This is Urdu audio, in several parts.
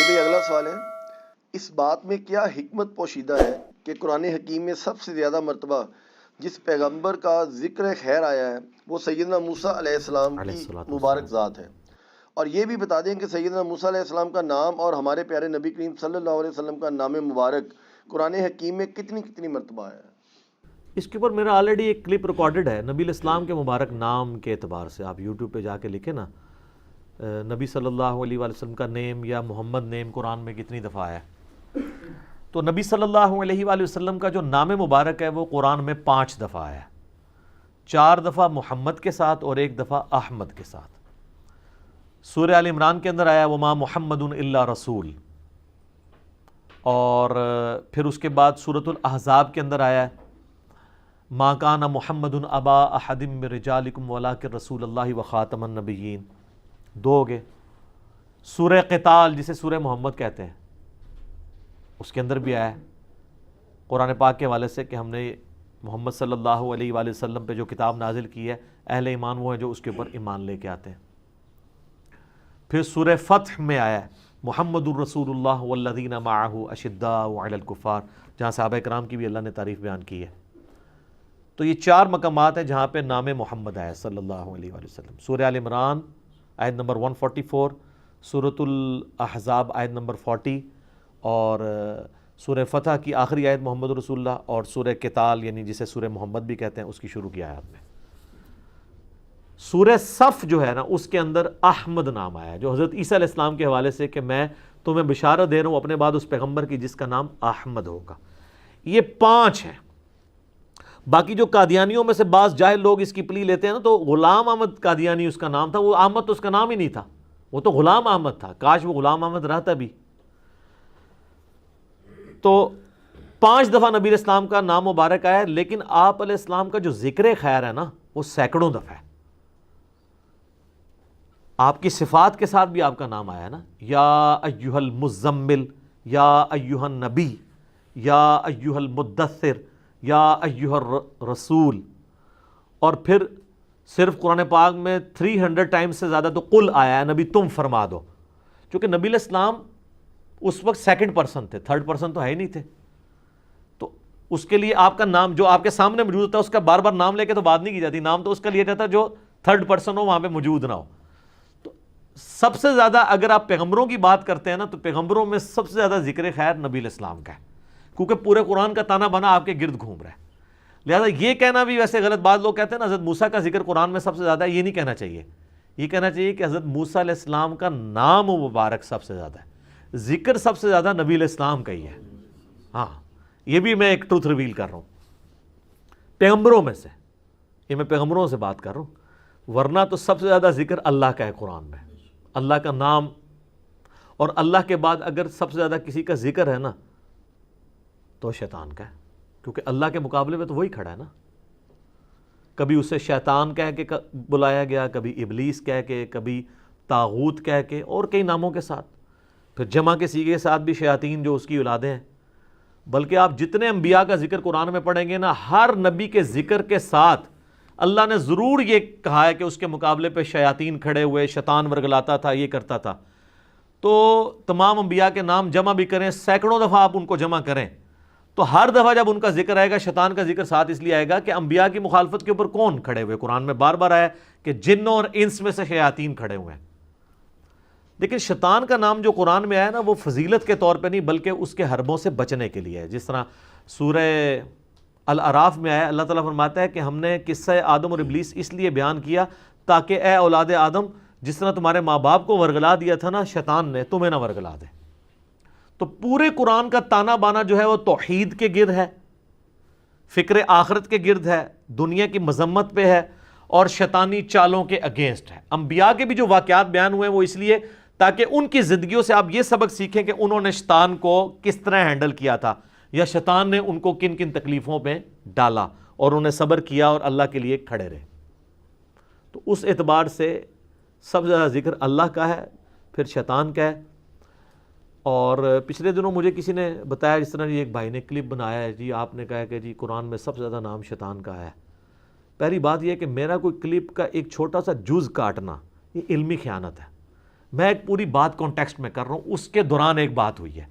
بھائی اگلا سوال ہے، اس بات میں کیا حکمت پوشیدہ ہے کہ قرآن حکیم میں سب سے زیادہ مرتبہ جس پیغمبر کا ذکر خیر آیا ہے وہ سیدنا موسیٰ علیہ السلام علیہ کی الصلوۃ مبارک والسلام۔ ذات ہے؟ اور یہ بھی بتا دیں کہ سیدنا موسیٰ علیہ السلام کا نام اور ہمارے پیارے نبی کریم صلی اللہ علیہ وسلم کا نام مبارک قرآن حکیم میں کتنی مرتبہ آیا ہے؟ اس کے اوپر میرا آلریڈی ایک کلپ ریکارڈڈ ہے نبی الاسلام کے مبارک نام کے اعتبار سے. آپ یوٹیوب پہ جا کے لکھیں نا نبی صلی اللہ علیہ وآلہ وسلم کا نیم یا محمد نیم قرآن میں کتنی دفعہ آیا ہے. تو نبی صلی اللہ علیہ وآلہ وسلم کا جو نام مبارک ہے وہ قرآن میں 5 دفعہ آیا ہے. 4 دفعہ محمد کے ساتھ اور 1 دفعہ احمد کے ساتھ. سورہ آل عمران کے اندر آیا وما محمد الا رسول، اور پھر اس کے بعد سورۃ الاحزاب کے اندر آیا ہے ما کان محمد ابا احد من رجالکم ولکن رسول اللہ وخاتم النبیین. 2 ہو گئے. سورہ قتال جسے سورہ محمد کہتے ہیں اس کے اندر بھی آیا ہے قرآن پاک کے حوالے سے کہ ہم نے محمد صلی اللہ علیہ وآلہ وسلم پہ جو کتاب نازل کی ہے اہل ایمان وہ ہیں جو اس کے اوپر ایمان لے کے آتے ہیں. پھر سورہ فتح میں آیا ہے محمد الرسول اللہ والذین معہ اشداء علی الکفار، جہاں صحابہ کرام کی بھی اللہ نے تعریف بیان کی ہے. تو یہ 4 مقامات ہیں جہاں پہ نام محمد آیا صلی اللہ علیہ وآلہ وسلم. سورہ آل عمران آیت نمبر 144، سورۃ الاحزاب آیت نمبر 40، اور سورہ فتح کی آخری آیت محمد رسول اللہ، اور سورہ قتال یعنی جسے سورہ محمد بھی کہتے ہیں اس کی شروع کی آیات میں. سورہ صف جو ہے نا اس کے اندر احمد نام آیا ہے جو حضرت عیسیٰ علیہ السلام کے حوالے سے کہ میں تمہیں بشارت دے رہا ہوں اپنے بعد اس پیغمبر کی جس کا نام احمد ہوگا. یہ 5 ہیں. باقی جو قادیانیوں میں سے بعض جاہل لوگ اس کی پلی لیتے ہیں نا، تو غلام احمد قادیانی اس کا نام تھا. وہ احمد تو اس کا نام ہی نہیں تھا، وہ تو غلام احمد تھا. کاش وہ غلام احمد رہتا بھی. تو 5 دفعہ نبی علیہ السلام کا نام مبارک آیا ہے، لیکن آپ علیہ السلام کا جو ذکر خیر ہے نا وہ سینکڑوں دفعہ ہے. آپ کی صفات کے ساتھ بھی آپ کا نام آیا ہے نا، یا ایہا المزمل، یا ایہا النبی، یا ایہا المدثر، یا ایہا الرسول. اور پھر صرف قرآن پاک میں 300 ٹائمز سے زیادہ تو قل آیا ہے نبی تم فرما دو. چونکہ نبی علیہ السلام اس وقت 2nd پرسن تھے، 3rd پرسن تو ہے ہی نہیں تھے. تو اس کے لیے آپ کا نام جو آپ کے سامنے موجود ہوتا ہے اس کا بار بار نام لے کے تو بات نہیں کی جاتی. نام تو اس کا لیا جاتا ہے جو 3rd پرسن ہو وہاں پہ موجود نہ ہو. تو سب سے زیادہ اگر آپ پیغمبروں کی بات کرتے ہیں نا تو پیغمبروں میں سب سے زیادہ ذکر خیر نبی علیہ السلام کا ہے، کیونکہ پورے قرآن کا تانا بانا آپ کے گرد گھوم رہا ہے. لہذا یہ کہنا بھی ویسے غلط. بعض لوگ کہتے ہیں نا حضرت موسیٰ کا ذکر قرآن میں سب سے زیادہ ہے، یہ نہیں کہنا چاہیے. یہ کہنا چاہیے کہ حضرت موسیٰ علیہ السلام کا نام مبارک سب سے زیادہ ہے، ذکر سب سے زیادہ نبی علیہ السلام کا ہی ہے. ہاں یہ بھی میں ایک ٹروتھ ریویل کر رہا ہوں پیغمبروں میں سے. یہ میں پیغمبروں سے بات کر رہا ہوں، ورنہ تو سب سے زیادہ ذکر اللہ کا ہے قرآن میں. اللہ کا نام، اور اللہ کے بعد اگر سب سے زیادہ کسی کا ذکر ہے نا تو شیطان کا ہے، کیونکہ اللہ کے مقابلے میں تو وہی کھڑا ہے نا. کبھی اسے شیطان کہہ کے بلایا گیا، کبھی ابلیس کہہ کے، کبھی طاغوت کہہ کے، اور کئی ناموں کے ساتھ. پھر جمع کے سیغے کے ساتھ بھی شیاطین جو اس کی اولادیں ہیں. بلکہ آپ جتنے انبیاء کا ذکر قرآن میں پڑھیں گے نا، ہر نبی کے ذکر کے ساتھ اللہ نے ضرور یہ کہا ہے کہ اس کے مقابلے پہ شیاطین کھڑے ہوئے، شیطان ورگلاتا تھا، یہ کرتا تھا. تو تمام انبیاء کے نام جمع بھی کریں، سینکڑوں دفعہ آپ ان کو جمع کریں، تو ہر دفعہ جب ان کا ذکر آئے گا شیطان کا ذکر ساتھ اس لیے آئے گا کہ انبیاء کی مخالفت کے اوپر کون کھڑے ہوئے. قرآن میں بار بار آیا کہ جنوں اور انس میں سے شیاطین کھڑے ہوئے ہیں. لیکن شیطان کا نام جو قرآن میں آیا نا وہ فضیلت کے طور پہ نہیں بلکہ اس کے حربوں سے بچنے کے لیے ہے. جس طرح سورہ الاعراف میں آیا، اللہ تعالیٰ فرماتا ہے کہ ہم نے قصہ آدم اور ابلیس اس لیے بیان کیا تاکہ اے اولاد آدم جس طرح تمہارے ماں باپ کو ورگلا دیا تھا نا شیطان نے، تمہیں نہ ورگلا دے. تو پورے قرآن کا تانا بانا جو ہے وہ توحید کے گرد ہے، فکر آخرت کے گرد ہے، دنیا کی مذمت پہ ہے، اور شیطانی چالوں کے اگینسٹ ہے. انبیاء کے بھی جو واقعات بیان ہوئے ہیں وہ اس لیے تاکہ ان کی زندگیوں سے آپ یہ سبق سیکھیں کہ انہوں نے شیطان کو کس طرح ہینڈل کیا تھا، یا شیطان نے ان کو کن کن تکلیفوں پہ ڈالا اور انہیں صبر کیا اور اللہ کے لیے کھڑے رہے. تو اس اعتبار سے سب سے زیادہ ذکر اللہ کا ہے، پھر شیطان کا ہے. اور پچھلے دنوں مجھے کسی نے بتایا، جس طرح یہ ایک بھائی نے کلپ بنایا ہے، جی آپ نے کہا کہ جی قرآن میں سب سے زیادہ نام شیطان کا ہے. پہلی بات یہ ہے کہ میرا کوئی کلپ کا ایک چھوٹا سا جز کاٹنا یہ علمی خیانت ہے. میں ایک پوری بات کانٹیکسٹ میں کر رہا ہوں، اس کے دوران ایک بات ہوئی ہے.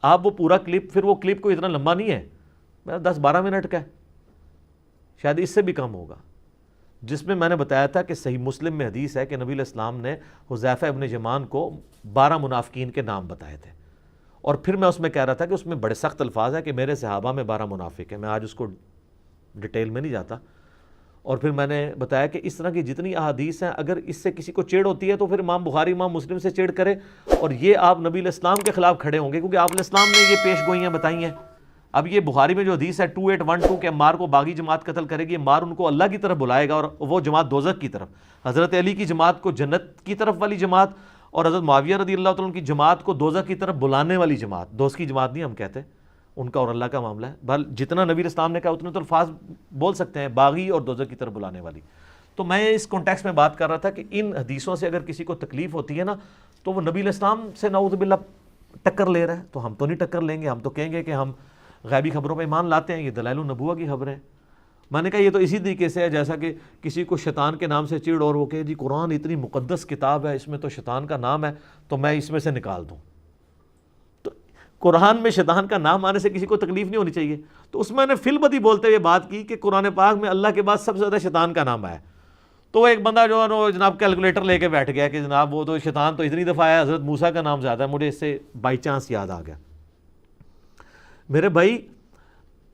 آپ وہ پورا کلپ، پھر وہ کلپ کوئی اتنا لمبا نہیں ہے، 10-12 منٹ کا ہے، شاید اس سے بھی کم ہوگا، جس میں نے بتایا تھا کہ صحیح مسلم میں حدیث ہے کہ نبی علیہ السلام نے حذیفہ ابن یمان کو 12 منافقین کے نام بتائے تھے، اور پھر میں اس میں کہہ رہا تھا کہ اس میں بڑے سخت الفاظ ہیں کہ میرے صحابہ میں 12 منافق ہیں. میں آج اس کو ڈیٹیل میں نہیں جاتا. اور پھر میں نے بتایا کہ اس طرح کی جتنی احادیث ہیں، اگر اس سے کسی کو چڑ ہوتی ہے تو پھر امام بخاری امام مسلم سے چڑ کرے، اور یہ آپ نبی علیہ السلام کے خلاف کھڑے ہوں گے، کیونکہ آپ علیہ السلام نے یہ پیش گوئیاں بتائی ہیں. اب یہ بخاری میں جو حدیث ہے 2812 کہ عمار کو باغی جماعت قتل کرے گی، عمار ان کو اللہ کی طرف بلائے گا اور وہ جماعت دوزخ کی طرف، حضرت علی کی جماعت کو جنت کی طرف والی جماعت، اور حضرت معاویہ رضی اللہ تعالیٰ عنہ کی جماعت کو دوزخ کی طرف بلانے والی جماعت. دوست کی جماعت نہیں ہم کہتے، ان کا اور اللہ کا معاملہ ہے. بل جتنا نبی اسلام نے کہا اتنے تو الفاظ بول سکتے ہیں، باغی اور دوزخ کی طرف بلانے والی. تو میں اس کانٹیکسٹ میں بات کر رہا تھا کہ ان حدیثوں سے اگر کسی کو تکلیف ہوتی ہے نا، تو وہ نبی علیہ السلام سے نعوذ باللہ ٹکر لے رہا ہے. تو ہم تو نہیں ٹکر لیں گے، ہم تو کہیں گے کہ ہم غیبی خبروں پہ ایمان لاتے ہیں، یہ دلائل النبوہ کی خبریں. میں نے کہا یہ تو اسی طریقے سے ہے جیسا کہ کسی کو شیطان کے نام سے چڑ اور وہ کہ جی قرآن اتنی مقدس کتاب ہے، اس میں تو شیطان کا نام ہے تو میں اس میں سے نکال دوں. تو قرآن میں شیطان کا نام آنے سے کسی کو تکلیف نہیں ہونی چاہیے. تو اس میں نے فی البدی بولتے ہوئے بات کی کہ قرآن پاک میں اللہ کے بعد سب سے زیادہ شیطان کا نام آیا. تو ایک بندہ جو ہے نا جناب کیلکولیٹر لے کے بیٹھ گیا کہ جناب وہ تو شیطان تو اتنی دفعہ آیا، حضرت موسیٰ کا نام زیادہ ہے. مجھے اس سے بائی چانس یاد آ گیا. میرے بھائی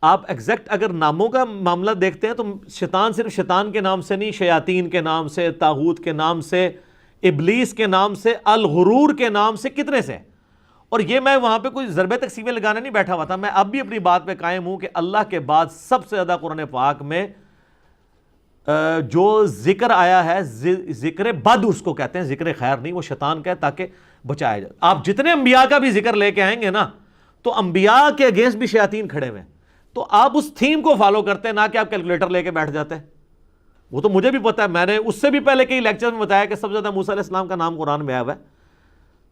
آپ ایگزیکٹ اگر ناموں کا معاملہ دیکھتے ہیں تو شیطان صرف شیطان کے نام سے نہیں، شیاطین کے نام سے، طاغوت کے نام سے، ابلیس کے نام سے، الغرور کے نام سے، کتنے سے. اور یہ میں وہاں پہ کوئی ضرب تقسیمیں لگانے نہیں بیٹھا ہوا تھا. میں اب بھی اپنی بات پہ قائم ہوں کہ اللہ کے بعد سب سے زیادہ قرآن پاک میں جو ذکر آیا ہے، ذکر بد اس کو کہتے ہیں، ذکر خیر نہیں، وہ شیطان کا ہے تاکہ بچایا جائے. آپ جتنے انبیاء کا بھی ذکر لے کے آئیں گے نا تو انبیاء کے اگینسٹ بھی شیاطین کھڑے ہوئے ہیں. تو آپ اس تھیم کو فالو کرتے ہیں، نہ کہ آپ کیلکولیٹر لے کے بیٹھ جاتے ہیں. وہ تو مجھے بھی پتا ہے، میں نے اس سے بھی پہلے کئی لیکچر میں بتایا کہ سب سے زیادہ موسیٰ علیہ السلام کا نام قرآن میں آیا ہوا ہے.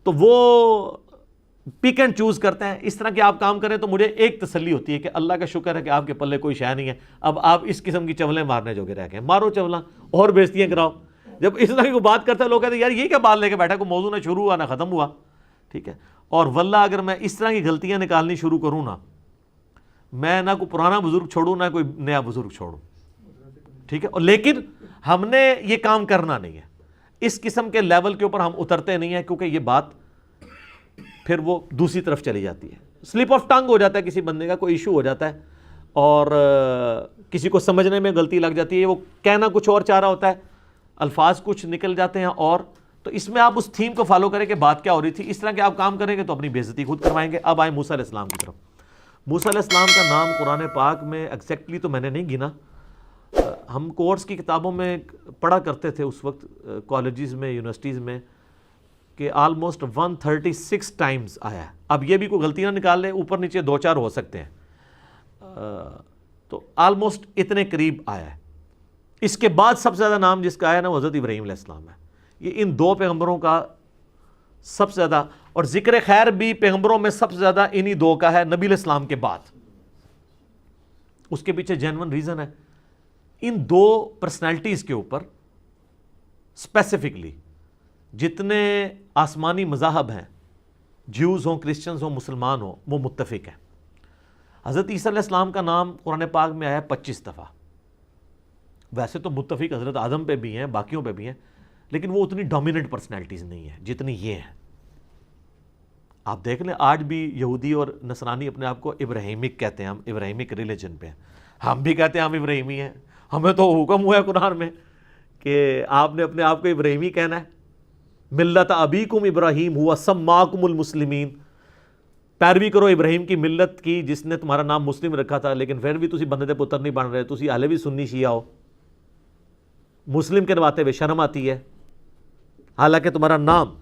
تو وہ پک اینڈ چوز کرتے ہیں. اس طرح کے آپ کام کریں تو مجھے ایک تسلی ہوتی ہے کہ اللہ کا شکر ہے کہ آپ کے پلے کوئی شے نہیں ہے. اب آپ اس قسم کی چولیں مارنے جوگے رہ گئے. مارو چولاں اور بیزتیاں کراؤ. جب اس طرح کی بات کرتے ہیں لوگ کہتے ہیں یار یہ کیا بات لے کے بیٹھا، کوئی موضوع نہ شروع ہوا نہ ختم ہوا. ٹھیک ہے. اور واللہ اگر میں اس طرح کی غلطیاں نکالنی شروع کروں نا، میں نہ کوئی پرانا بزرگ چھوڑوں نہ کوئی نیا بزرگ چھوڑوں. ٹھیک ہے. اور لیکن ہم نے یہ کام کرنا نہیں ہے، اس قسم کے لیول کے اوپر ہم اترتے نہیں ہیں، کیونکہ یہ بات پھر وہ دوسری طرف چلی جاتی ہے. سلپ آف ٹنگ ہو جاتا ہے کسی بندے کا، کوئی ایشو ہو جاتا ہے اور کسی کو سمجھنے میں غلطی لگ جاتی ہے. وہ کہنا کچھ اور چاہ رہا ہوتا ہے، الفاظ کچھ نکل جاتے ہیں اور. تو اس میں آپ اس تھیم کو فالو کریں کہ بات کیا ہو رہی تھی. اس طرح کے آپ کام کریں گے تو اپنی بے عزتی خود کروائیں گے. اب آئیں موسیٰ علیہ السلام کی طرف. موسیٰ علیہ السلام کا نام قرآن پاک میں ایگزیکٹلی تو میں نے نہیں گنا، ہم کورس کی کتابوں میں پڑھا کرتے تھے اس وقت کالجز میں، یونیورسٹیز میں، کہ آلموسٹ 136 ٹائمز آیا ہے. اب یہ بھی کوئی غلطی نہ نکال لے، اوپر نیچے 2-4 ہو سکتے ہیں، تو آلموسٹ اتنے قریب آیا ہے. اس کے بعد سب سے زیادہ نام جس کا آیا نا وہ حضرت ابراہیم علیہ السلام ہے. یہ ان دو پیغمبروں کا سب سے زیادہ، اور ذکر خیر بھی پیغمبروں میں سب سے زیادہ انہی دو کا ہے نبی علیہ السلام کے بعد. اس کے پیچھے جینون ریزن ہے. ان دو پرسنالٹیز کے اوپر اسپیسیفکلی جتنے آسمانی مذاہب ہیں، جیوز ہوں، کرسچنز ہوں، مسلمان ہوں، وہ متفق ہیں. حضرت عیسیٰ علیہ السلام کا نام قرآن پاک میں آیا 25 دفعہ. ویسے تو متفق حضرت آدم پہ بھی ہیں، باقیوں پہ بھی ہیں، لیکن وہ اتنی ڈومیننٹ پرسنالٹیز نہیں ہیں جتنی یہ ہیں. آپ دیکھ لیں آج بھی یہودی اور نصرانی اپنے آپ کو ابراہیمک کہتے ہیں. ہم ابراہیمک ریلیجن پہ ہیں، ہم بھی کہتے ہیں ہم ابراہیمی ہیں. ہمیں تو حکم ہوا ہے قرآن میں کہ آپ نے اپنے آپ کو ابراہیمی کہنا ہے. ملت ابیکم ابراہیم ہوا سماکم المسلمین. پیروی کرو ابراہیم کی ملت کی جس نے تمہارا نام مسلم رکھا تھا. لیکن پھر بھی تسی بندے دے پتر نہیں بن رہے، تسی حالے بھی سنی شیعہ ہو. مسلم کے نواتے ہوئے شرم آتی ہے حالانکہ تمہارا نام.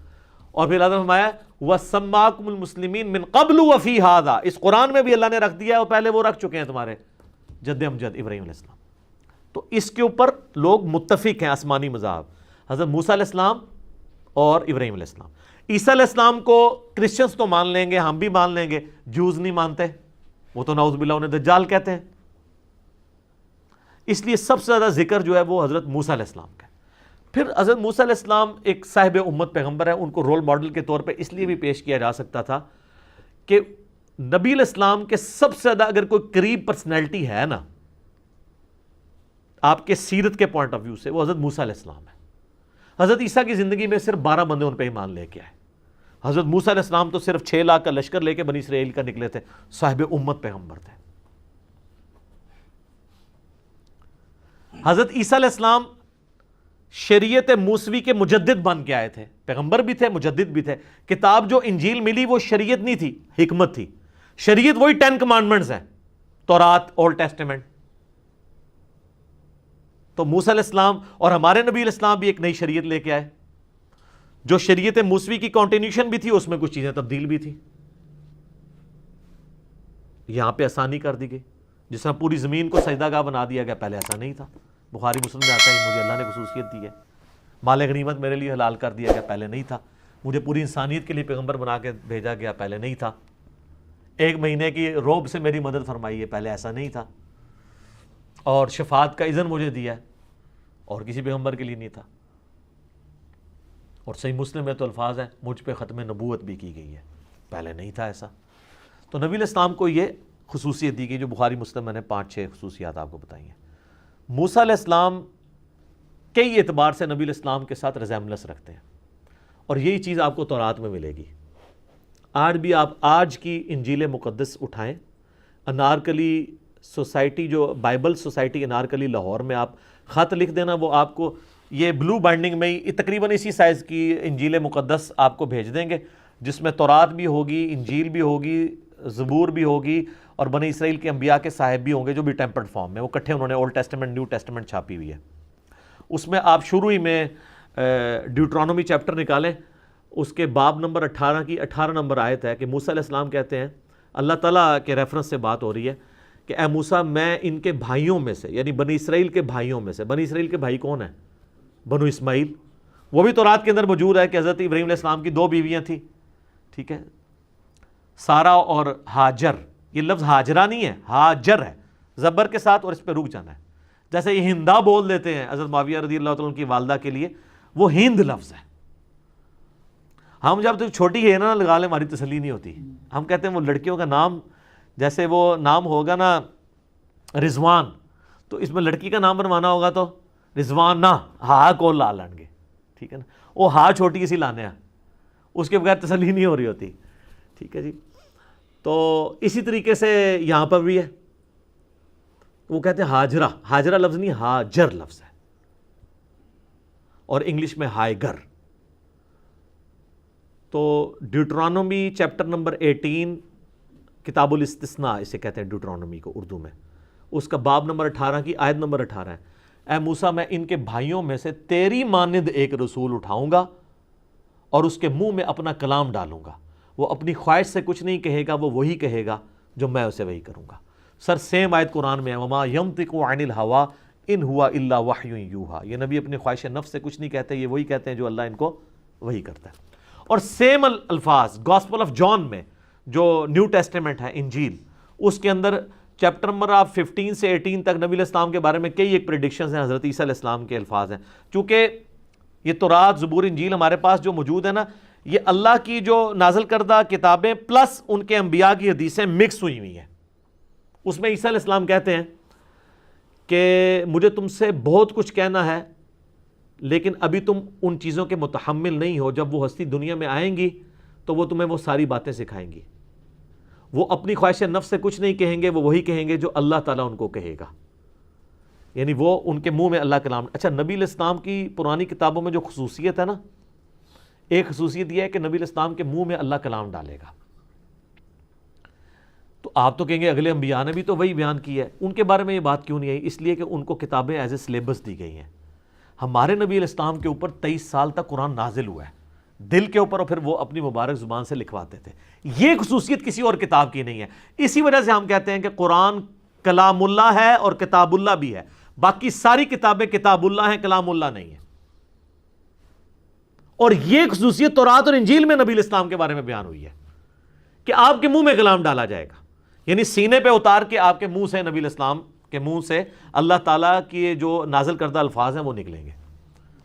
اور پھر اللہ نے فرمایا وَسَمَّاكُمُ الْمُسْلِمِينَ مِنْ قَبْلُ وَفِي هَذَا. اس قرآن میں بھی اللہ نے رکھ دیا ہے اور پہلے وہ رکھ چکے ہیں تمہارے جد امجد ابراہیم علیہ السلام. تو اس کے اوپر لوگ متفق ہیں آسمانی مذاہب، حضرت موسیٰ علیہ السلام اور ابراہیم علیہ السلام. عیسیٰ علیہ السلام کو کرسچنز تو مان لیں گے، ہم بھی مان لیں گے، جوز نہیں مانتے، وہ تو نعوذ باللہ انہیں دجال کہتے ہیں. اس لیے سب سے زیادہ ذکر جو ہے وہ حضرت موسیٰ علیہ السلام کا ہے. پھر حضرت موسیٰ علیہ السلام ایک صاحب امت پیغمبر ہیں، ان کو رول ماڈل کے طور پہ اس لیے بھی پیش کیا جا سکتا تھا کہ نبی علیہ السلام کے سب سے زیادہ اگر کوئی قریب پرسنالٹی ہے نا آپ کے سیرت کے پوائنٹ آف ویو سے، وہ حضرت موسیٰ علیہ السلام ہے۔ حضرت عیسیٰ کی زندگی میں صرف 12 بندے ان پہ ایمان لے کے آئے۔ حضرت موسیٰ علیہ السلام تو صرف 6 لاکھ کا لشکر لے کے بنی اسرائیل کا نکلے تھے، صاحب امت پیغمبر تھے۔ حضرت عیسیٰ علیہ السلام شریعت موسوی کے مجدد بن کے آئے تھے، پیغمبر بھی تھے، مجدد بھی تھے۔ کتاب جو انجیل ملی وہ شریعت نہیں تھی، حکمت تھی۔ شریعت وہی 10 کمانڈمنٹس ہیں، تورات، اولڈ ٹیسٹمنٹ۔ تو موسیٰ علیہ السلام اور ہمارے نبی علیہ السلام بھی ایک نئی شریعت لے کے آئے، جو شریعت موسوی کی کنٹینیوشن بھی تھی، اس میں کچھ چیزیں تبدیل بھی تھی۔ یہاں پہ آسانی کر دی گئی، جس طرح پوری زمین کو سجدہ گاہ بنا دیا گیا، پہلے ایسا نہیں تھا۔ بخاری مسلم میں آتا ہے مجھے اللہ نے خصوصیت دی ہے، مال غنیمت میرے لیے حلال کر دیا گیا، پہلے نہیں تھا۔ مجھے پوری انسانیت کے لیے پیغمبر بنا کے بھیجا گیا، پہلے نہیں تھا۔ 1 مہینے کی روب سے میری مدد فرمائی ہے، پہلے ایسا نہیں تھا۔ اور شفاعت کا اذن مجھے دیا ہے، اور کسی پیغمبر کے لیے نہیں تھا۔ اور صحیح مسلم میں تو الفاظ ہیں مجھ پہ ختم نبوت بھی کی گئی ہے، پہلے نہیں تھا ایسا۔ تو نبی علیہ السلام کو یہ خصوصیت دی گئی جو بخاری مسلم میں نے 5-6 خصوصیات آپ کو بتائی ہیں۔ موسیٰ علیہ السلام کئی اعتبار سے نبی علیہ السلام کے ساتھ ریزیمبلنس رکھتے ہیں، اور یہی چیز آپ کو تورات میں ملے گی۔ آج بھی آپ آج کی انجیل مقدس اٹھائیں، انارکلی سوسائٹی جو بائبل سوسائٹی انارکلی لاہور میں آپ خط لکھ دینا، وہ آپ کو یہ بلو بائنڈنگ میں ہی تقریباً اسی سائز کی انجیل مقدس آپ کو بھیج دیں گے، جس میں تورات بھی ہوگی، انجیل بھی ہوگی، زبور بھی ہوگی، اور بنی اسرائیل کے انبیاء کے صاحب بھی ہوں گے جو بھی ٹیمپرڈ فارم میں، وہ کٹھے انہوں نے اولڈ ٹیسٹمنٹ نیو ٹیسٹمنٹ چھاپی ہوئی ہے۔ اس میں آپ شروع ہی میں ڈیوٹرانومی چیپٹر نکالیں، اس کے باب نمبر 18 کی 18 نمبر آیت ہے کہ موسیٰ علیہ السلام کہتے ہیں، اللہ تعالیٰ کے ریفرنس سے بات ہو رہی ہے کہ اے موسیٰ میں ان کے بھائیوں میں سے، یعنی بنی اسرائیل کے بھائیوں میں سے، بنی اسرائیل کے بھائی کون ہیں؟ بنو اسماعیل۔ وہ بھی تورات کے اندر موجود ہے کہ حضرت ابراہیم علیہ السلام کی 2 بیویاں تھیں، ٹھیک ہے، سارا اور ہاجر۔ یہ لفظ ہاجرہ نہیں ہے، ہاجر ہے زبر کے ساتھ، اور اس پہ رک جانا ہے۔ جیسے یہ ہندا بول دیتے ہیں حضرت معاویہ رضی اللہ تعالیٰ عنہ کی والدہ کے لیے، وہ ہند لفظ ہے۔ ہم جب تک چھوٹی ہے نا لگا لیں، ہماری تسلی نہیں ہوتی۔ ہم کہتے ہیں وہ لڑکیوں کا نام، جیسے وہ نام ہوگا نا رضوان، تو اس میں لڑکی کا نام بنوانا ہوگا تو رضوان نہ، ہا کو لا لیں گے، ٹھیک ہے نا، وہ ہا چھوٹی سی لانے ہیں، اس کے بغیر تسلی نہیں ہو رہی ہوتی، ٹھیک ہے جی۔ تو اسی طریقے سے یہاں پر بھی ہے، وہ کہتے ہیں ہاجرہ، ہاجرہ لفظ نہیں، ہاجر لفظ ہے، اور انگلش میں ہائیگر۔ تو ڈیوٹرانومی چیپٹر نمبر 18 کتاب الاستثناء اسے کہتے ہیں ڈیوٹرانومی کو اردو میں، اس کا باب نمبر 18 کی آیت نمبر 18 ہے، اے موسیٰ میں ان کے بھائیوں میں سے تیری مانند ایک رسول اٹھاؤں گا اور اس کے منہ میں اپنا کلام ڈالوں گا، وہ اپنی خواہش سے کچھ نہیں کہے گا، وہ وہی کہے گا جو میں اسے وہی کروں گا۔ سر سیم آیت قرآن میں ہے، وما ینطق عن الہوا ان ہوا الا وحی یوحی، یہ نبی اپنی خواہش نفس سے کچھ نہیں کہتے، یہ وہی کہتے ہیں جو اللہ ان کو وہی کرتا ہے۔ اور سیم الفاظ گاسپل آف جان میں جو نیو ٹیسٹمنٹ ہے انجیل، اس کے اندر چیپٹر نمبر آپ 15 سے 18 تک نبی علیہ السلام کے بارے میں کئی ایک پریڈکشنز ہیں، حضرت عیسیٰ علیہ السلام کے الفاظ ہیں۔ چونکہ یہ تورات، زبور، انجیل ہمارے پاس جو موجود ہے نا، یہ اللہ کی جو نازل کردہ کتابیں پلس ان کے انبیاء کی حدیثیں مکس ہوئی ہوئی ہیں۔ اس میں عیسیٰ علیہ السلام کہتے ہیں کہ مجھے تم سے بہت کچھ کہنا ہے، لیکن ابھی تم ان چیزوں کے متحمل نہیں ہو، جب وہ ہستی دنیا میں آئیں گی تو وہ تمہیں وہ ساری باتیں سکھائیں گی۔ وہ اپنی خواہش نفس سے کچھ نہیں کہیں گے، وہ وہی کہیں گے جو اللہ تعالیٰ ان کو کہے گا، یعنی وہ ان کے منہ میں اللہ کلام۔ اچھا، نبی علیہ السلام کی پرانی کتابوں میں جو خصوصیت ہے نا، ایک خصوصیت یہ ہے کہ نبی علیہ السلام کے منہ میں اللہ کلام ڈالے گا۔ تو آپ تو کہیں گے اگلے انبیاء نے بھی تو وہی بیان کیا ہے، ان کے بارے میں یہ بات کیوں نہیں آئی؟ اس لیے کہ ان کو کتابیں ایز اے سلیبس دی گئی ہیں۔ ہمارے نبی علیہ السلام کے اوپر 23 سال تک قرآن نازل ہوا ہے دل کے اوپر، اور پھر وہ اپنی مبارک زبان سے لکھواتے تھے۔ یہ خصوصیت کسی اور کتاب کی نہیں ہے۔ اسی وجہ سے ہم کہتے ہیں کہ قرآن کلام اللہ ہے اور کتاب اللہ بھی ہے، باقی ساری کتابیں کتاب اللہ ہیں، کلام اللہ نہیں ہے۔ اور یہ خصوصیت تورات اور انجیل میں نبی علیہ السلام کے بارے میں بیان ہوئی ہے کہ آپ کے منہ میں کلام ڈالا جائے گا، یعنی سینے پہ اتار کے آپ کے منہ سے، نبی علیہ السلام کے منہ سے اللہ تعالیٰ کی جو نازل کردہ الفاظ ہیں وہ نکلیں گے۔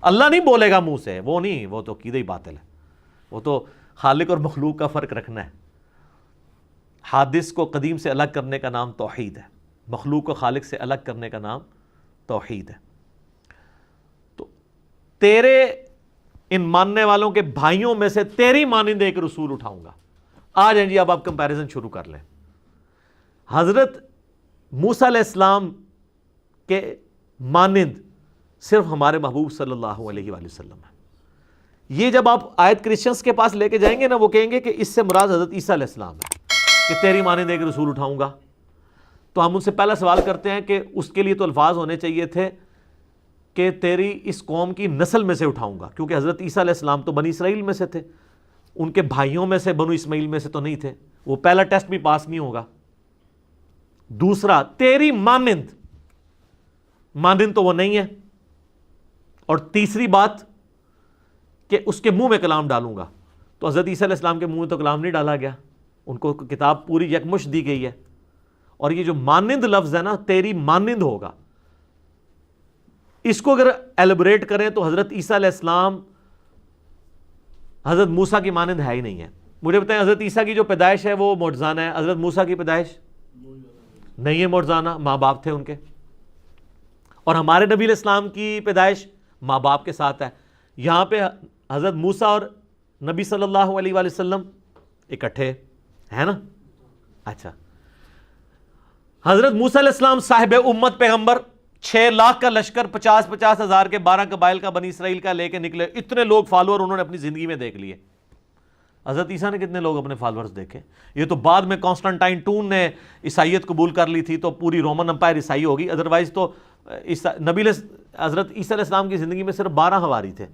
اللہ نہیں بولے گا منہ سے، وہ نہیں، وہ تو عقیدہ ہی باطل ہے، وہ تو خالق اور مخلوق کا فرق رکھنا ہے۔ حادث کو قدیم سے الگ کرنے کا نام توحید ہے، مخلوق کو خالق سے الگ کرنے کا نام توحید ہے۔ تو تیرے ان ماننے والوں کے بھائیوں میں سے تیری مانند ایک رسول اٹھاؤں گا۔ آ جائیں جی، اب آپ کمپیریزن شروع کر لیں۔ حضرت موسیٰ علیہ السلام کے مانند صرف ہمارے محبوب صلی اللہ علیہ وآلہ وسلم ہے۔ یہ جب آپ آیت کرسچنس کے پاس لے کے جائیں گے نا، وہ کہیں گے کہ اس سے مراد حضرت عیسیٰ علیہ السلام ہے کہ تیری مانند ایک رسول اٹھاؤں گا۔ تو ہم ان سے پہلا سوال کرتے ہیں کہ اس کے لیے تو الفاظ ہونے چاہیے تھے کہ تیری اس قوم کی نسل میں سے اٹھاؤں گا، کیونکہ حضرت عیسیٰ علیہ السلام تو بنی اسرائیل میں سے تھے، ان کے بھائیوں میں سے بنو اسماعیل میں سے تو نہیں تھے، وہ پہلا ٹیسٹ بھی پاس نہیں ہوگا۔ دوسرا، تیری مانند، مانند تو وہ نہیں ہے۔ اور تیسری بات کہ اس کے منہ میں کلام ڈالوں گا، تو حضرت عیسیٰ علیہ السلام کے منہ میں تو کلام نہیں ڈالا گیا، ان کو کتاب پوری یکمشت دی گئی ہے۔ اور یہ جو مانند لفظ ہے نا، تیری مانند ہوگا، اس کو اگر ایلیبریٹ کریں تو حضرت عیسیٰ علیہ السلام حضرت موسیٰ کی مانند ہے ہی نہیں ہے۔ مجھے بتائیں، حضرت عیسیٰ کی جو پیدائش ہے وہ معجزانہ ہے، حضرت موسیٰ کی پیدائش نہیں ہے معجزانہ، ماں باپ تھے ان کے۔ اور ہمارے نبی علیہ السلام کی پیدائش ماں باپ کے ساتھ ہے۔ یہاں پہ حضرت موسیٰ اور نبی صلی اللہ علیہ وآلہ وسلم اکٹھے ہے نا۔ اچھا، حضرت موسیٰ علیہ السلام صاحب امت پیغمبر، 6 لاکھ کا لشکر، 50 ہزار کے 12 قبائل کا بنی اسرائیل کا لے کے نکلے، اتنے لوگ فالوور انہوں نے اپنی زندگی میں دیکھ لیے۔ حضرت عیسیٰ نے کتنے لوگ اپنے فالورز دیکھے؟ یہ تو بعد میں کانسٹنٹائن ٹون نے عیسائیت قبول کر لی تھی تو پوری رومن امپائر عیسائی ہوگی، ادروائز تو حضرت عیسیٰ علیہ السلام کی زندگی میں صرف 12 حواری تھے۔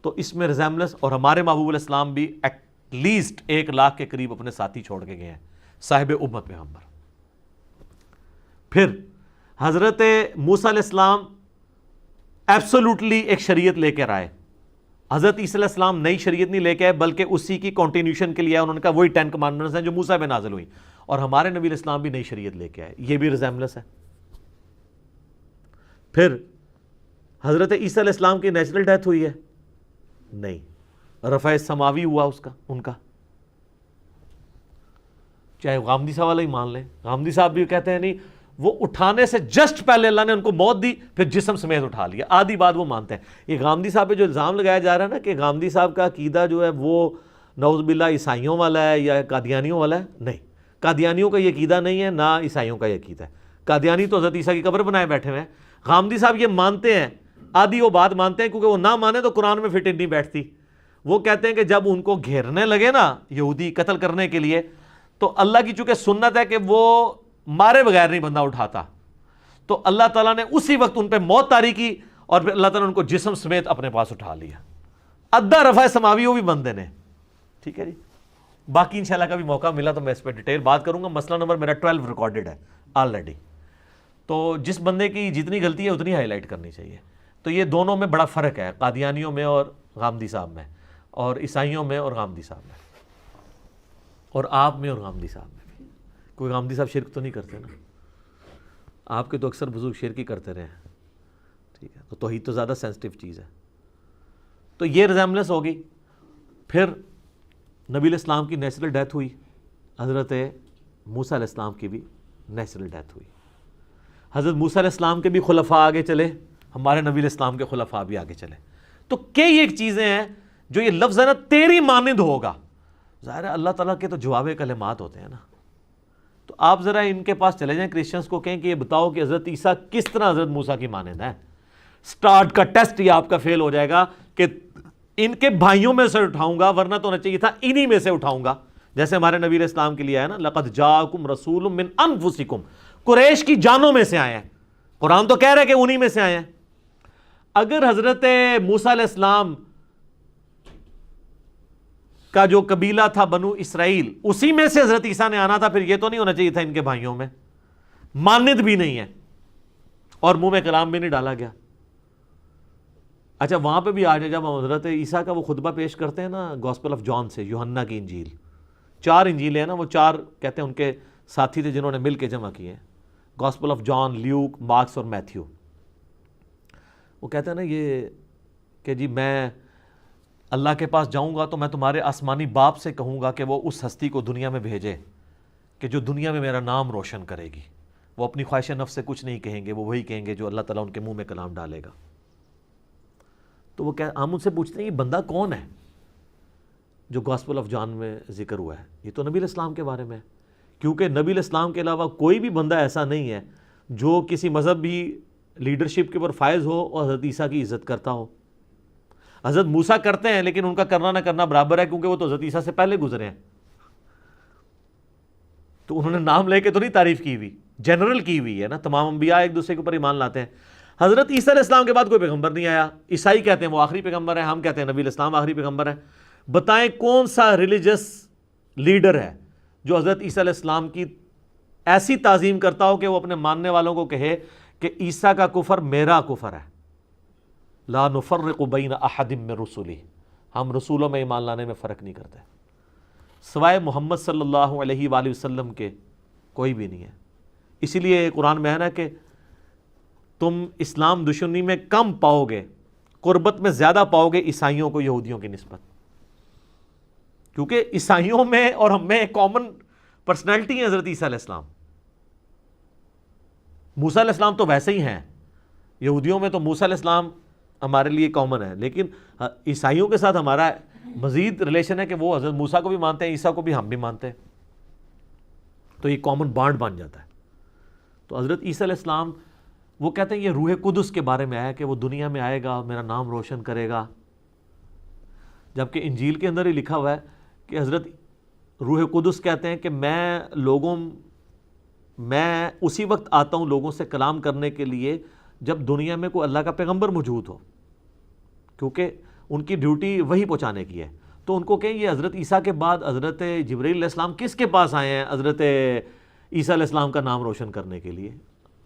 تو اس میں ریزیمبلنس، اور ہمارے محبوب علیہ السلام بھی ایٹ لیسٹ 1 لاکھ کے قریب اپنے ساتھی چھوڑ کے گئے ہیں، صاحب امت پیغمبر۔ پھر حضرت موسیٰ علیہ السلام ایبسولوٹلی ایک شریعت لے کر آئے، حضرت عیسیٰ علیہ السلام نئی شریعت نہیں لے کے آئے بلکہ اسی کی کنٹینیوشن کے لیے انہوں نے کہا وہی 10 کمانڈمنٹس ہیں جو موسیٰ پہ نازل ہوئی، اور ہمارے نبی علیہ السلام بھی نئی شریعت لے کے آئے، یہ بھی ریزیمبلنس ہے۔ پھر حضرت عیسیٰ علیہ السلام کی نیچرل ڈیتھ ہوئی ہے؟ نہیں، رفع سماوی ہوا ان کا، چاہے غامدی صاحب والا ہی مان لیں، غامدی صاحب بھی کہتے ہیں نہیں، وہ اٹھانے سے جسٹ پہلے اللہ نے ان کو موت دی، پھر جسم سمیت اٹھا لیا، آدھی بات وہ مانتے ہیں۔ یہ غامدی صاحب پہ جو الزام لگایا جا رہا ہے نا کہ غامدی صاحب کا عقیدہ جو ہے وہ نعوذ باللہ عیسائیوں والا ہے یا قادیانیوں والا ہے، نہیں، قادیانیوں کا یہ عقیدہ نہیں ہے، نہ عیسائیوں کا یہ عقیدہ ہے۔ قادیانی تو حضرت عیسیٰ کی قبر بنائے بیٹھے ہوئے ہیں، غامدی صاحب یہ مانتے ہیں، آدھی وہ بات مانتے ہیں کیونکہ وہ نہ مانے تو قرآن میں فٹ نہیں بیٹھتی۔ وہ کہتے ہیں کہ جب ان کو گھیرنے لگے نا یہودی قتل کرنے کے لیے، تو اللہ کی چونکہ سنت ہے کہ وہ مارے بغیر نہیں بندہ اٹھاتا، تو اللہ تعالیٰ نے اسی وقت ان پہ موت طاری کی اور پھر اللہ تعالیٰ نے ان کو جسم سمیت اپنے پاس اٹھا لیا۔ ادھا رفع سماوی وہ بھی بندے نے، ٹھیک ہے جی۔ باقی انشاءاللہ کبھی موقع ملا تو میں اس پہ ڈیٹیل بات کروں گا، مسئلہ نمبر میرا 12 ریکارڈڈ ہے آلریڈی، تو جس بندے کی جتنی غلطی ہے اتنی ہائی لائٹ کرنی چاہیے۔ تو یہ دونوں میں بڑا فرق ہے، قادیانیوں میں اور غامدی صاحب میں، اور عیسائیوں میں اور غامدی صاحب میں، اور آپ میں اور غامدی صاحب میں بھی۔ کوئی غامدی صاحب شرک تو نہیں کرتے نا؟ آپ کے تو اکثر بزرگ شرک ہی کرتے رہے ہیں، ٹھیک ہے، تو توحید تو زیادہ سینسٹیو چیز ہے۔ تو یہ ریزیمبلنس ہوگی۔ پھر نبی علیہ السلام کی نیچرل ڈیتھ ہوئی، حضرت موسیٰ علیہ السلام کی بھی نیچرل ڈیتھ ہوئی۔ حضرت موسیٰ علیہ السلام کے بھی خلفاء آگے چلے، ہمارے نبی علیہ السلام کے خلفاء بھی آگے چلے۔ تو کئی ایک چیزیں ہیں جو یہ لفظ ہے نا تیری مانند ہوگا، ظاہر ہے اللہ تعالیٰ کے تو جواب کلمات ہوتے ہیں نا۔ تو آپ ذرا ان کے پاس چلے جائیں، کرسچنس کو کہیں کہ یہ بتاؤ کہ حضرت عیسیٰ کس طرح حضرت موسیٰ کی مانند ہے۔ سٹارٹ کا ٹیسٹ یہ آپ کا فیل ہو جائے گا کہ ان کے بھائیوں میں سے اٹھاؤں گا، ورنہ تو ہونا چاہیے تھا انہی میں سے اٹھاؤں گا، جیسے ہمارے نبی علیہ السلام کے لیے ہے نا لقد جاءکم رسول من انفسکم، قریش کی جانوں میں سے آئے ہیں، قرآن تو کہہ رہا ہے کہ انہی میں سے آئے ہیں۔ اگر حضرت موسیٰ علیہ السلام کا جو قبیلہ تھا بنو اسرائیل اسی میں سے حضرت عیسیٰ نے آنا تھا، پھر یہ تو نہیں ہونا چاہیے تھا ان کے بھائیوں میں، مانند بھی نہیں ہے اور منہ میں کلام بھی نہیں ڈالا گیا۔ اچھا وہاں پہ بھی آ جائے، جب ہم حضرت عیسیٰ کا وہ خطبہ پیش کرتے ہیں نا گاسپل آف جان سے، یوحنا کی انجیل، 4 انجیلیں ہیں نا، وہ 4 کہتے ہیں ان کے ساتھی تھے جنہوں نے مل کے جمع کیے، gospel of John, Luke, Marks اور میتھیو۔ وہ کہتے ہیں نا یہ کہ جی میں اللہ کے پاس جاؤں گا تو میں تمہارے آسمانی باپ سے کہوں گا کہ وہ اس ہستی کو دنیا میں بھیجے کہ جو دنیا میں میرا نام روشن کرے گی. وہ اپنی خواہش نفس سے کچھ نہیں کہیں گے, وہ وہی کہیں گے جو اللہ تعالیٰ ان کے منہ میں کلام ڈالے گا. تو وہ ہم ان سے پوچھتے ہیں یہ بندہ کون ہے جو گاسپل آف جان میں ذکر ہوا ہے؟ یہ تو نبی علیہ السلام کے بارے میں ہے, کیونکہ نبی علیہ السلام کے علاوہ کوئی بھی بندہ ایسا نہیں ہے جو کسی مذہبی لیڈرشپ کے اوپر فائز ہو اور حضرت عیسیٰ کی عزت کرتا ہو. حضرت موسیٰ کرتے ہیں لیکن ان کا کرنا نہ کرنا برابر ہے, کیونکہ وہ تو حضرت عیسیٰ سے پہلے گزرے ہیں. تو انہوں نے نام لے کے تو نہیں تعریف کی ہوئی, جنرل کی ہوئی ہے نا. تمام انبیاء ایک دوسرے کے اوپر ایمان لاتے ہیں. حضرت عیسیٰ علیہ السلام کے بعد کوئی پیغمبر نہیں آیا. عیسائی کہتے ہیں وہ آخری پیغمبر ہے, ہم کہتے ہیں نبی علیہ السلام آخری پیغمبر ہے. بتائیں کون سا ریلیجس لیڈر ہے جو حضرت عیسیٰ علیہ السلام کی ایسی تعظیم کرتا ہو کہ وہ اپنے ماننے والوں کو کہے کہ عیسیٰ کا کفر میرا کفر ہے, لا نفرق بین احد من رسلی, ہم رسولوں میں ایمان لانے میں فرق نہیں کرتے, سوائے محمد صلی اللہ علیہ وآلہ وسلم کے کوئی بھی نہیں ہے. اسی لیے قرآن میں ہے نا کہ تم اسلام دشمنی میں کم پاؤ گے, قربت میں زیادہ پاؤ گے عیسائیوں کو یہودیوں کی نسبت, کیونکہ عیسائیوں میں اور ہم میں ایک کامن پرسنالٹی ہے حضرت عیسیٰ علیہ السلام. موسیٰ علیہ السلام تو ویسے ہی ہیں, یہودیوں میں تو موسیٰ علیہ السلام ہمارے لیے کامن ہے, لیکن عیسائیوں کے ساتھ ہمارا مزید ریلیشن ہے کہ وہ حضرت موسیٰ کو بھی مانتے ہیں, عیسیٰ کو بھی ہم بھی مانتے ہیں, تو یہ کامن بانڈ بن جاتا ہے. تو حضرت عیسیٰ علیہ السلام وہ کہتے ہیں یہ روح قدس کے بارے میں آیا کہ وہ دنیا میں آئے گا, میرا نام روشن کرے گا, جبکہ انجیل کے اندر ہی لکھا ہوا ہے کہ حضرت روح قدس کہتے ہیں کہ میں اسی وقت آتا ہوں لوگوں سے کلام کرنے کے لیے جب دنیا میں کوئی اللہ کا پیغمبر موجود ہو, کیونکہ ان کی ڈیوٹی وہی پہنچانے کی ہے. تو ان کو کہیں یہ حضرت عیسیٰ کے بعد حضرت جبرائیل علیہ السلام کس کے پاس آئے ہیں حضرت عیسیٰ علیہ السلام کا نام روشن کرنے کے لیے؟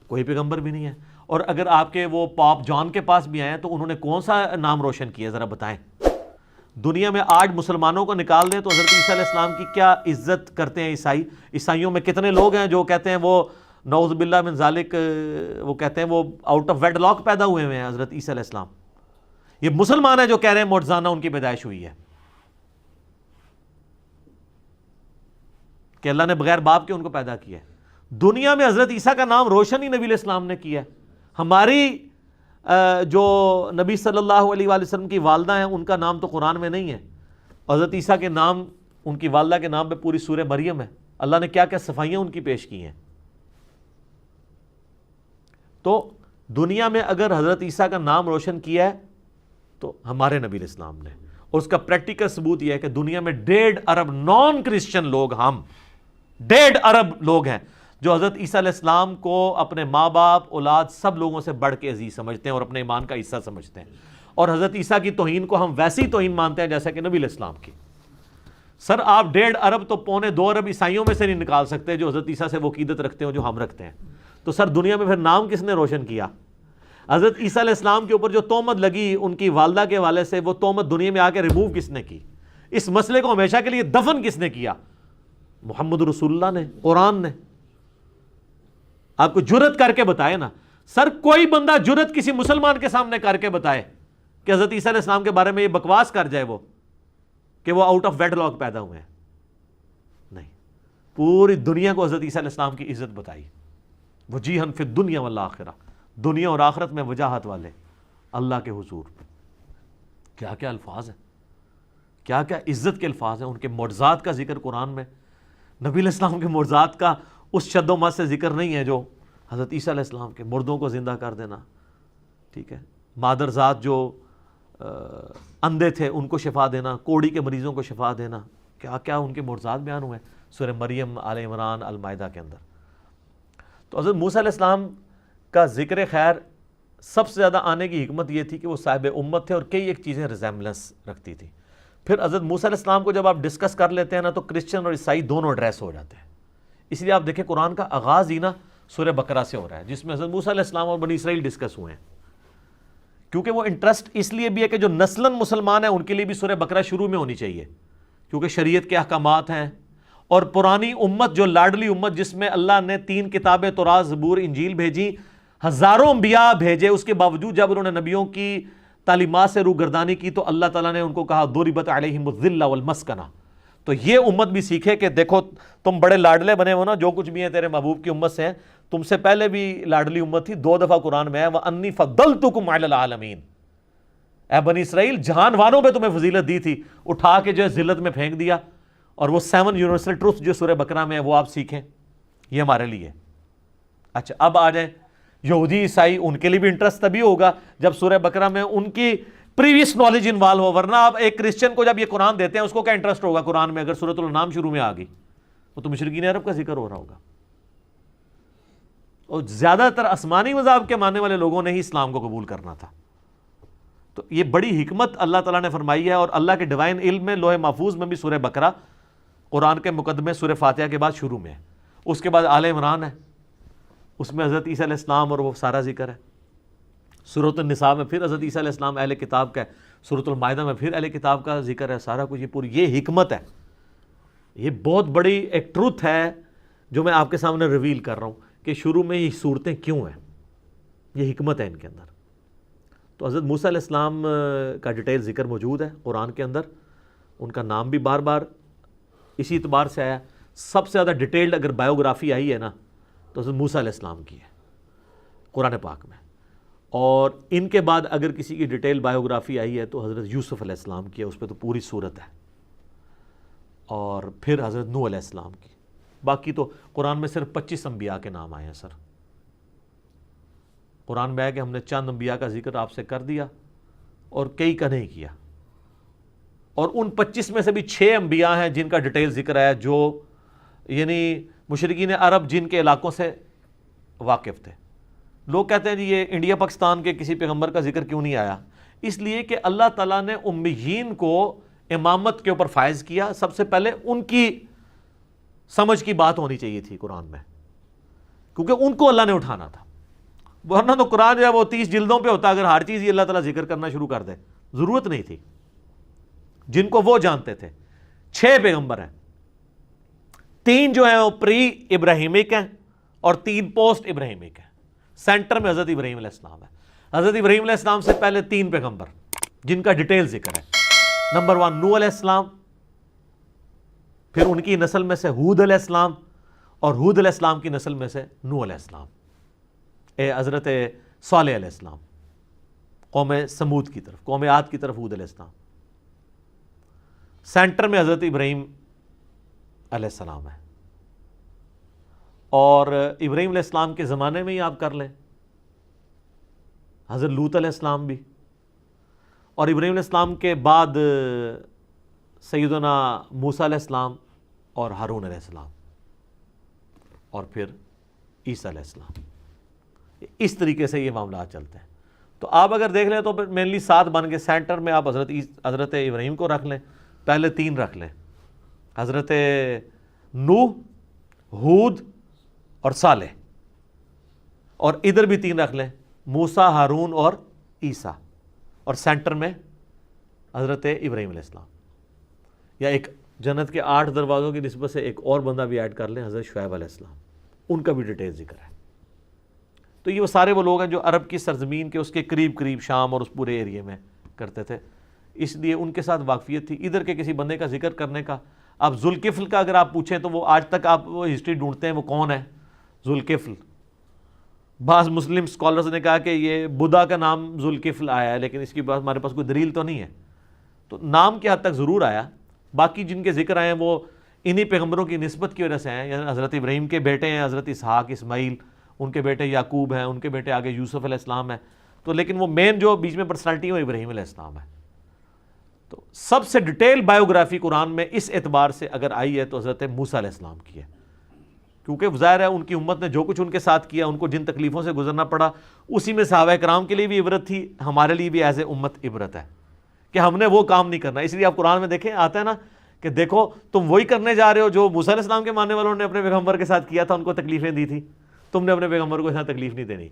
کوئی پیغمبر بھی نہیں ہے. اور اگر آپ کے وہ پاپ جان کے پاس بھی آئے ہیں تو انہوں نے کون سا نام روشن کیا ذرا بتائیں. دنیا میں آج مسلمانوں کو نکال دیں تو حضرت عیسیٰ علیہ السلام کی کیا عزت کرتے ہیں عیسائیوں میں کتنے لوگ ہیں جو کہتے ہیں وہ نعوذ باللہ من ذالک, وہ کہتے ہیں وہ آؤٹ آف ویڈ لاک پیدا ہوئے ہیں حضرت عیسیٰ علیہ السلام. یہ مسلمان ہیں جو کہہ رہے ہیں معجزانہ ان کی پیدائش ہوئی ہے, کہ اللہ نے بغیر باپ کے ان کو پیدا کیا ہے. دنیا میں حضرت عیسیٰ کا نام روشن ہی نبی علیہ السلام نے کیا ہے. ہماری جو نبی صلی اللہ علیہ وآلہ وسلم کی والدہ ہیں ان کا نام تو قرآن میں نہیں ہے. حضرت عیسیٰ کے نام, ان کی والدہ کے نام پہ پوری سورہ مریم ہے. اللہ نے کیا کیا صفائیاں ان کی پیش کی ہیں. تو دنیا میں اگر حضرت عیسیٰ کا نام روشن کیا ہے تو ہمارے نبی علیہ السلام نے, اور اس کا پریکٹیکل ثبوت یہ ہے کہ دنیا میں 1.5 ارب نان کرسچن لوگ, ہم 1.5 ارب لوگ ہیں جو حضرت عیسیٰ علیہ السلام کو اپنے ماں باپ اولاد سب لوگوں سے بڑھ کے عزیز سمجھتے ہیں اور اپنے ایمان کا حصہ سمجھتے ہیں. اور حضرت عیسیٰ کی توہین کو ہم ویسی توہین مانتے ہیں جیسا کہ نبی علیہ السلام کی. سر آپ 1.5 ارب تو 1.25 ارب عیسائیوں میں سے نہیں نکال سکتے جو حضرت عیسیٰ سے وہ عقیدت رکھتے ہیں جو ہم رکھتے ہیں. تو سر دنیا میں پھر نام کس نے روشن کیا؟ حضرت عیسیٰ علیہ السلام کے اوپر جو تہمت لگی ان کی والدہ کے حوالے سے, وہ تہمت دنیا میں آ کے ریموو کس نے کی؟ اس مسئلے کو ہمیشہ کے لیے دفن کس نے کیا؟ محمد رسول اللہ نے, قرآن نے. آپ کو جرت کر کے بتائے نا سر, کوئی بندہ جرت کسی مسلمان کے سامنے کر کے بتائے کہ حضرت عیسیٰ علیہ السلام کے بارے میں یہ بکواس کر جائے وہ کہ وہ آؤٹ آف ویڈ لاک پیدا ہوئے ہیں؟ نہیں. پوری دنیا کو حضرت عیسیٰ علیہ السلام کی عزت بتائی. وجیہن فی الدنیا والآخرہ, دنیا اور آخرت میں وجاہت والے اللہ کے حضور. کیا کیا الفاظ ہیں, کیا کیا عزت کے الفاظ ہیں. ان کے معجزات کا ذکر قرآن میں, نبی علیہ السلام کے معجزات کا اس شد و مت سے ذکر نہیں ہے جو حضرت عیسیٰ علیہ السلام کے, مردوں کو زندہ کر دینا, ٹھیک ہے, مادر ذات جو اندھے تھے ان کو شفا دینا, کوڑی کے مریضوں کو شفا دینا, کیا کیا ان کے معجزات بیان ہوئے سورہ مریم, آل عمران, المائدہ کے اندر. تو حضرت موسیٰ علیہ السلام کا ذکر خیر سب سے زیادہ آنے کی حکمت یہ تھی کہ وہ صاحب امت تھے اور کئی ایک چیزیں ریزیمبلنس رکھتی تھی. پھر حضرت موسیٰ علیہ السلام کو جب آپ ڈسکس کر لیتے ہیں نا تو کرسچن اور عیسائی دونوں ایڈریس ہو جاتے ہیں. اس لیے آپ دیکھیں قرآن کا آغاز ہی نا سورہ بقرہ سے ہو رہا ہے جس میں حضرت موسیٰ علیہ السلام اور بنی اسرائیل ڈسکس ہوئے ہیں, کیونکہ وہ انٹرسٹ اس لیے بھی ہے کہ جو نسلاً مسلمان ہیں ان کے لیے بھی سورہ بقرہ شروع میں ہونی چاہیے, کیونکہ شریعت کے احکامات ہیں. اور پرانی امت جو لاڈلی امت جس میں اللہ نے 3 کتابیں تورات, زبور, انجیل بھیجی, ہزاروں انبیاء بھیجے، اس کے باوجود جب انہوں نے نبیوں کی تعلیمات سے روگردانی کی تو اللہ تعالیٰ نے ان کو کہا ضربت علیہم الذلہ والمسکنہ. تو یہ امت بھی سیکھے کہ دیکھو تم بڑے لاڈلے بنے ہو نا، جو کچھ بھی ہیں تیرے محبوب کی امت سے ہیں، تم سے پہلے بھی لاڈلی امت تھی. 2 دفعہ قرآن میں ہے وَأَنِّي فَضَّلْتُكُمْ عَلَى الْعَالَمِينَ، اے بنی اسرائیل جہان والوں پہ تمہیں فضیلت دی تھی، اٹھا کے جو ہے ذلت میں پھینک دیا. اور وہ 7 یونیورسل ٹروتھ جو سورہ بقرہ میں ہے وہ آپ سیکھیں، یہ ہمارے لیے. اچھا اب آ جائیں یہودی عیسائی، ان کے لیے بھی انٹرسٹ تبھی ہوگا جب سورہ بقرہ میں ان کی پریویس نالج انوالو ہو، ورنہ آپ ایک کرسچن کو جب یہ قرآن دیتے ہیں اس کو کیا انٹرسٹ ہوگا قرآن میں اگر سورۃ الانعام شروع میں آ گئی؟ وہ تو مشرکین عرب کا ذکر ہو رہا ہوگا. اور زیادہ تر آسمانی مذاہب کے ماننے والے لوگوں نے ہی اسلام کو قبول کرنا تھا. تو یہ بڑی حکمت اللہ تعالیٰ نے فرمائی ہے، اور اللہ کے ڈیوائن علم میں لوح محفوظ میں بھی سورہ بقرہ قرآن کے مقدمے سورہ فاتحہ کے بعد شروع میں ہے. اس کے بعد آل عمران ہے، اس میں حضرت عیسیٰ علیہ السلام اور وہ سارا ذکر ہے. سورۃ النساء میں پھر حضرت عیسیٰ علیہ السلام اہل کتاب کا ہے. سورۃ المائدہ میں پھر اہل کتاب کا ذکر ہے. سارا کچھ یہ پوری یہ حکمت ہے. یہ بہت بڑی ایک ٹروتھ ہے جو میں آپ کے سامنے ریویل کر رہا ہوں کہ شروع میں یہ صورتیں کیوں ہیں، یہ حکمت ہے ان کے اندر. تو حضرت موسیٰ علیہ السلام کا ڈیٹیل ذکر موجود ہے قرآن کے اندر. ان کا نام بھی بار بار اسی اعتبار سے آیا. سب سے زیادہ ڈیٹیلڈ اگر بایوگرافی آئی ہے نا تو حضرت موسیٰ علیہ السلام کی ہے قرآن پاک میں. اور ان کے بعد اگر کسی کی ڈیٹیل بایوگرافی آئی ہے تو حضرت یوسف علیہ السلام کی ہے، اس پہ تو پوری صورت ہے. اور پھر حضرت نوح علیہ السلام کی. باقی تو قرآن میں صرف 25 انبیاء کے نام آئے ہیں سر. قرآن میں ہے کہ ہم نے چند انبیاء کا ذکر آپ سے کر دیا اور کئی کا نہیں کیا. اور ان 25 میں سے بھی 6 انبیاء ہیں جن کا ڈیٹیل ذکر ہے، جو یعنی مشرکین عرب جن کے علاقوں سے واقف تھے. لوگ کہتے ہیں جی یہ انڈیا پاکستان کے کسی پیغمبر کا ذکر کیوں نہیں آیا؟ اس لیے کہ اللہ تعالیٰ نے امیین کو امامت کے اوپر فائز کیا. سب سے پہلے ان کی سمجھ کی بات ہونی چاہیے تھی قرآن میں، کیونکہ ان کو اللہ نے اٹھانا تھا. ورنہ تو قرآن جو ہے وہ 30 جلدوں پہ ہوتا، اگر ہر چیز ہی اللہ تعالیٰ ذکر کرنا شروع کر دے. ضرورت نہیں تھی. جن کو وہ جانتے تھے 6 پیغمبر ہیں. 3 جو ہیں وہ پری ابراہیمک ہیں اور 3 پوسٹ ابراہیمک ہیں. سینٹر میں حضرت ابراہیم علیہ السلام ہے. حضرت ابراہیم علیہ السلام سے پہلے 3 پیغمبر جن کا ڈیٹیل ذکر ہے. نمبر 1 نوح علیہ السلام، پھر ان کی نسل میں سے ہود علیہ السلام، اور ہود علیہ السلام کی نسل میں سے نوح علیہ السلام، حضرت صالح علیہ السلام قوم سمود کی طرف، قوم عاد کی طرف ہود علیہ السلام. سینٹر میں حضرت ابراہیم علیہ السلام ہے. اور ابراہیم علیہ السلام کے زمانے میں ہی آپ کر لیں حضرت لوط علیہ السلام بھی. اور ابراہیم علیہ السلام کے بعد سیدنا موسیٰ علیہ السلام اور ہارون علیہ السلام، اور پھر عیسیٰ علیہ السلام. اس طریقے سے یہ معاملات چلتے ہیں. تو آپ اگر دیکھ لیں تو پھر مینلی 7 بن کے. سینٹر میں آپ حضرت ابراہیم کو رکھ لیں، پہلے 3 رکھ لیں، حضرت نوح، ہود اور صالح. اور ادھر بھی 3 رکھ لیں، موسیٰ، ہارون اور عیسیٰ. اور سینٹر میں حضرت ابراہیم علیہ السلام. یا ایک جنت کے 8 دروازوں کی نسبت سے ایک اور بندہ بھی ایڈ کر لیں، حضرت شعیب علیہ السلام. ان کا بھی ڈیٹیل ذکر ہے. تو یہ وہ سارے وہ لوگ ہیں جو عرب کی سرزمین کے اس کے قریب قریب شام اور اس پورے ایریے میں کرتے تھے، اس لیے ان کے ساتھ واقفیت تھی. ادھر کے کسی بندے کا ذکر کرنے کا، اب ذوالکفل کا اگر آپ پوچھیں تو وہ آج تک آپ وہ ہسٹری ڈھونڈتے ہیں وہ کون ہے ذوالکفل. بعض مسلم اسکالرز نے کہا کہ یہ بدھا کا نام ذوالکفل آیا ہے، لیکن اس کی بات ہمارے پاس کوئی دلیل تو نہیں ہے. تو نام کی حد تک ضرور آیا. باقی جن کے ذکر آئے ہیں وہ انہی پیغمبروں کی نسبت کی وجہ سے ہیں. یعنی حضرت ابراہیم کے بیٹے ہیں حضرت اسحاق، اسماعیل، ان کے بیٹے یعقوب ہیں، ان کے بیٹے آگے یوسف علیہ السلام ہے. تو لیکن وہ مین جو بیچ میں پرسنالٹی ہے وہ ابراہیم علیہ السلام ہے. تو سب سے ڈیٹیل بایوگرافی قرآن میں اس اعتبار سے اگر آئی ہے تو حضرت موسیٰ علیہ السلام کی ہے، کیونکہ ظاہر ہے ان کی امت نے جو کچھ ان کے ساتھ کیا، ان کو جن تکلیفوں سے گزرنا پڑا، اسی میں صحابہ کرام کے لیے بھی عبرت تھی، ہمارے لیے بھی ایز اے امت عبرت ہے کہ ہم نے وہ کام نہیں کرنا. اس لیے آپ قرآن میں دیکھیں آتا ہے نا کہ دیکھو تم وہی کرنے جا رہے ہو جو موسیٰ علیہ السلام کے ماننے والوں نے اپنے پیغمبر کے ساتھ کیا تھا، ان کو تکلیفیں دی تھی، تم نے اپنے پیغمبر کو اتنا تکلیف نہیں دینی.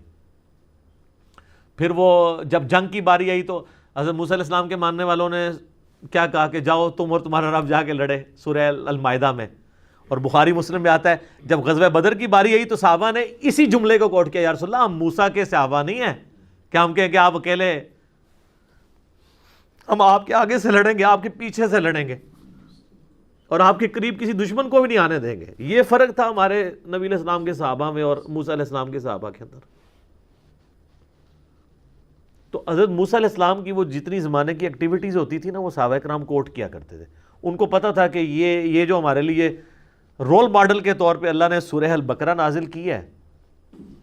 پھر وہ جب جنگ کی باری آئی تو حضرت موسیٰ علیہ السلام کے ماننے والوں نے کیا کہا کہ جاؤ تم اور تمہارا رب جا کے لڑے، سورہ المائدہ میں. اور بخاری مسلم میں آتا ہے جب غزوہ بدر کی باری آئی تو صحابہ نے اسی جملے کو کوٹ کیا، یا رسول اللہ ہم موسیٰ کے صحابہ نہیں ہیں کہ ہم کہیں کہ آپ اکیلے، ہم آپ کے آگے سے لڑیں گے، آپ کے پیچھے سے لڑیں گے اور آپ کے قریب کسی دشمن کو بھی نہیں آنے دیں گے۔ یہ فرق تھا ہمارے نبی علیہ السلام کے صحابہ میں اور موسیٰ علیہ السلام کے صحابہ کے اندر۔ تو حضرت موسیٰ علیہ السلام کی وہ جتنی زمانے کی ایکٹیویٹیز ہوتی تھی نا، وہ صحابہ کرام کوٹ کیا کرتے تھے۔ ان کو پتہ تھا کہ یہ جو ہمارے لیے رول ماڈل کے طور پہ اللہ نے سورہ البقرہ نازل کی ہے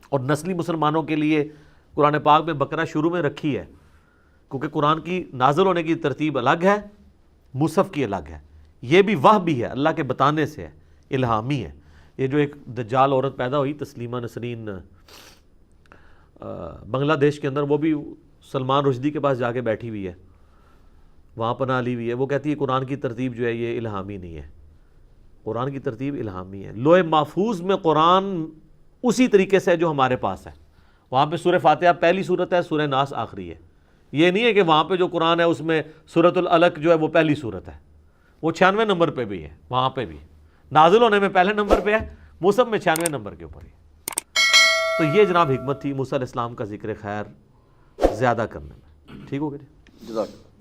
اور نسلی مسلمانوں کے لیے قرآن پاک میں بقرہ شروع میں رکھی ہے، کیونکہ قرآن کی نازل ہونے کی ترتیب الگ ہے، مصحف کی الگ ہے، یہ بھی وحی ہے، اللہ کے بتانے سے ہے، الہامی ہے۔ یہ جو ایک دجال عورت پیدا ہوئی تسلیمہ نسرین بنگلہ دیش کے اندر، وہ بھی سلمان رشدی کے پاس جا کے بیٹھی ہوئی ہے، وہاں پناہ لی ہوئی ہے، وہ کہتی ہے قرآن کی ترتیب جو ہے یہ الہامی نہیں ہے، قرآن کی ترتیب الہامی ہے۔ لوح محفوظ میں قرآن اسی طریقے سے جو ہمارے پاس ہے، وہاں پہ سورہ فاتحہ پہلی صورت ہے، سورہ ناس آخری ہے۔ یہ نہیں ہے کہ وہاں پہ جو قرآن ہے اس میں سورۃ العلق جو ہے وہ پہلی صورت ہے، وہ 96 نمبر پہ بھی ہے، وہاں پہ بھی نازل ہونے میں پہلے نمبر پہ ہے، مصحف میں 96 نمبر کے اوپر ہے۔ تو یہ جناب حکمت تھی موسیٰ علیہ السلام کا ذکر خیر زیادہ کرنے میں۔ ٹھیک ہو گیا جی؟ جزاک اللہ۔